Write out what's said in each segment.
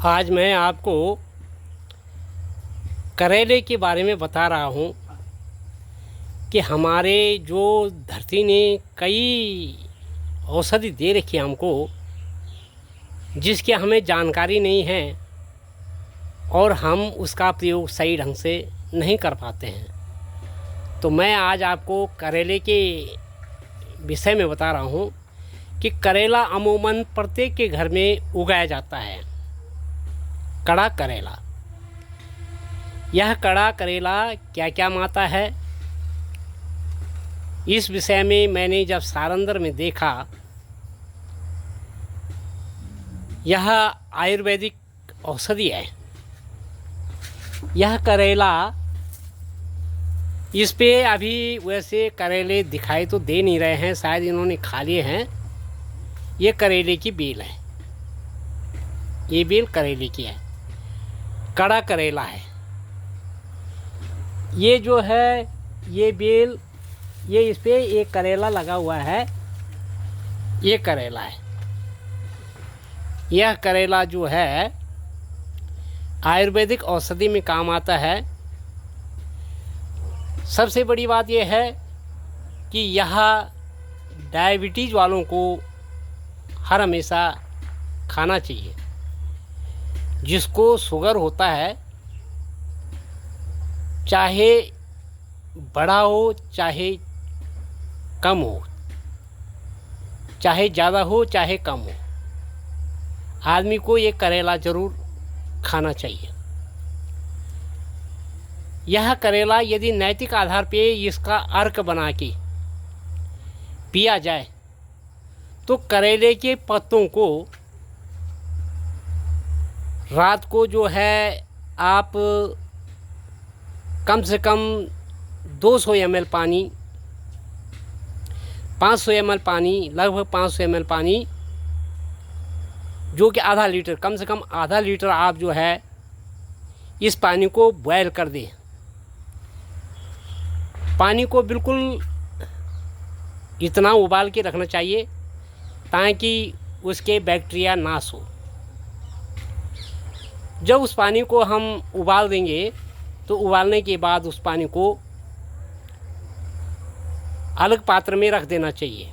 आज मैं आपको करेले के बारे में बता रहा हूँ कि हमारे जो धरती ने कई औषधि दे रखी है हमको, जिसकी हमें जानकारी नहीं है और हम उसका प्रयोग सही ढंग से नहीं कर पाते हैं। तो मैं आज आपको करेले के विषय में बता रहा हूँ कि करेला अमूमन प्रत्येक के घर में उगाया जाता है। कड़ा करेला, यह कड़ा करेला क्या क्या माता है, इस विषय में मैंने जब सारंदर में देखा, यह आयुर्वेदिक औषधि है। यह करेला, इस पे अभी वैसे करेले दिखाई तो दे नहीं रहे हैं, शायद इन्होंने खा लिए हैं। ये करेले की बेल है, ये बेल करेले की है, कड़ा करेला है। ये जो है ये बेल, ये इस पे एक करेला लगा हुआ है, ये करेला है। यह करेला जो है आयुर्वेदिक औषधि में काम आता है। सबसे बड़ी बात यह है कि यह डायबिटीज़ वालों को हर हमेशा खाना चाहिए। जिसको शुगर होता है, चाहे बड़ा हो चाहे कम हो, चाहे ज़्यादा हो चाहे कम हो, आदमी को ये करेला ज़रूर खाना चाहिए। यह करेला यदि नैतिक आधार पे इसका अर्क बना के पिया जाए तो करेले के पत्तों को रात को जो है आप कम से कम 200 ml पानी, 500 ml पानी, लगभग 500 ml पानी, जो कि आधा लीटर, कम से कम आधा लीटर आप जो है इस पानी को बॉयल कर दें। पानी को बिल्कुल इतना उबाल के रखना चाहिए ताकि उसके बैक्टीरिया नाश हो। जब उस पानी को हम उबाल देंगे तो उबालने के बाद उस पानी को अलग पात्र में रख देना चाहिए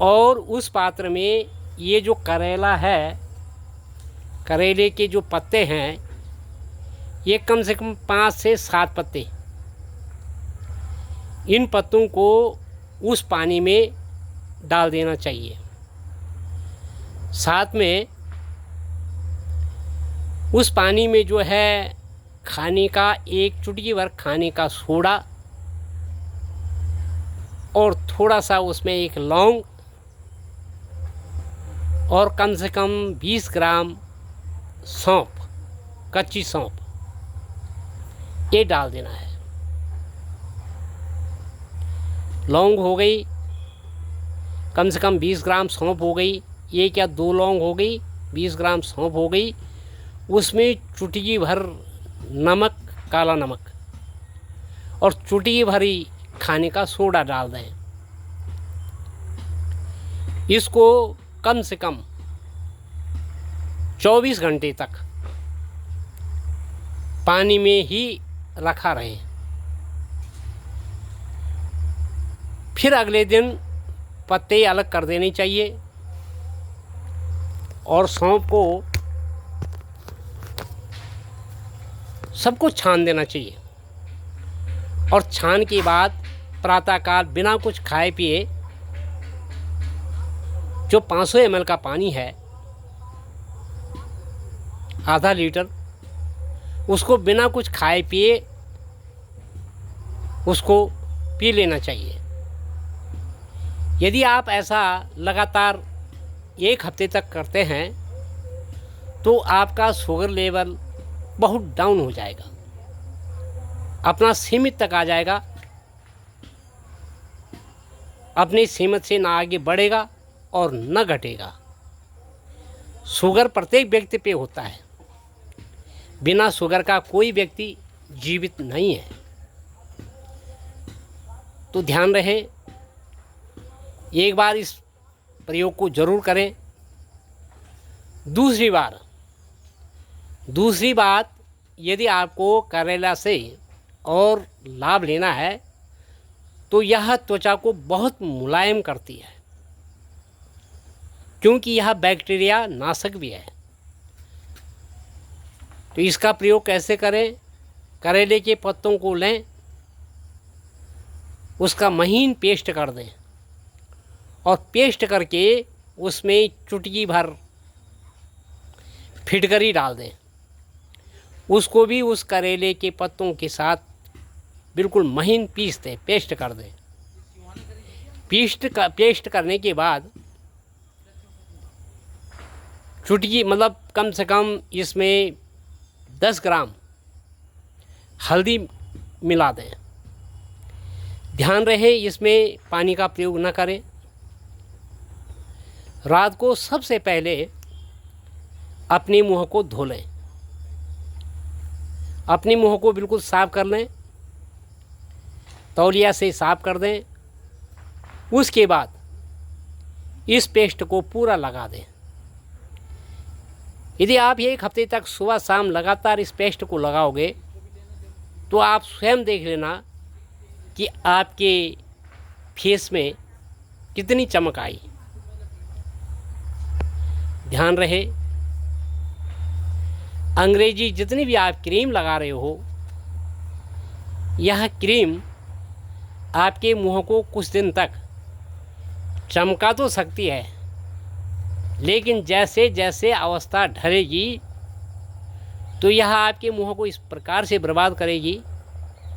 और उस पात्र में ये जो करेला है, करेले के जो पत्ते हैं, ये कम से कम 5 से 7 पत्ते, इन पत्तों को उस पानी में डाल देना चाहिए। साथ में उस पानी में जो है खाने का 1 चुटकी भर खाने का सोडा और थोड़ा सा उसमें 1 लौंग और कम से कम 20 ग्राम सौंफ, कच्ची सौंफ, ये डाल देना है। लौंग हो गई, कम से कम 20 ग्राम सौंफ हो गई, ये क्या 2 लौंग हो गई, 20 ग्राम सौंफ हो गई। उसमें चुटकी भर नमक, काला नमक और चुटकी भरी खाने का सोडा डाल दें। इसको कम से कम 24 घंटे तक पानी में ही रखा रहे। फिर अगले दिन पत्ते अलग कर देने चाहिए और सौंफ को सबको छान देना चाहिए और छान के बाद प्रातःकाल बिना कुछ खाए पिए जो 500 ml का पानी है, आधा लीटर, उसको बिना कुछ खाए पिए उसको पी लेना चाहिए। यदि आप ऐसा लगातार 1 हफ्ते तक करते हैं तो आपका शुगर लेवल बहुत डाउन हो जाएगा, अपना सीमित तक आ जाएगा, अपनी सीमित से ना आगे बढ़ेगा और न घटेगा। शुगर प्रत्येक व्यक्ति पे होता है, बिना शुगर का कोई व्यक्ति जीवित नहीं है। तो ध्यान रहे, एक बार इस प्रयोग को ज़रूर करें। दूसरी बात, यदि आपको करेला से और लाभ लेना है तो यह त्वचा को बहुत मुलायम करती है, क्योंकि यह बैक्टीरिया नाशक भी है। तो इसका प्रयोग कैसे करें? करेले के पत्तों को लें, उसका महीन पेस्ट कर दें और पेस्ट करके उसमें चुटकी भर फिटकरी डाल दें। उसको भी उस करेले के पत्तों के साथ बिल्कुल महीन पीस दें, पेस्ट कर दें। पेस्ट करने के बाद चुटकी मतलब कम से कम इसमें 10 ग्राम हल्दी मिला दें। ध्यान रहे इसमें पानी का प्रयोग न करें। रात को सबसे पहले अपने मुंह को धो लें, अपने मुंह को बिल्कुल साफ कर लें, तौलिया से साफ कर दें। उसके बाद इस पेस्ट को पूरा लगा दें। यदि आप 1 हफ्ते तक सुबह शाम लगातार इस पेस्ट को लगाओगे तो आप स्वयं देख लेना कि आपके फेस में कितनी चमक आई। ध्यान रहे, अंग्रेजी जितनी भी आप क्रीम लगा रहे हो, यह क्रीम आपके मुंह को कुछ दिन तक चमका तो सकती है, लेकिन जैसे जैसे अवस्था ढलेगी तो यह आपके मुंह को इस प्रकार से बर्बाद करेगी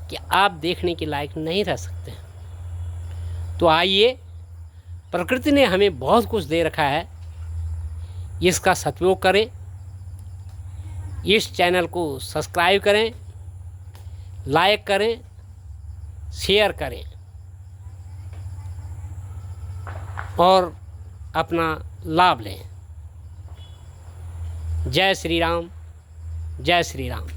कि आप देखने के लायक नहीं रह सकते। तो आइए, प्रकृति ने हमें बहुत कुछ दे रखा है, इसका सदुपयोग करें। इस चैनल को सब्सक्राइब करें, लाइक करें, शेयर करें और अपना लाभ लें। जय श्री राम, जय श्री राम।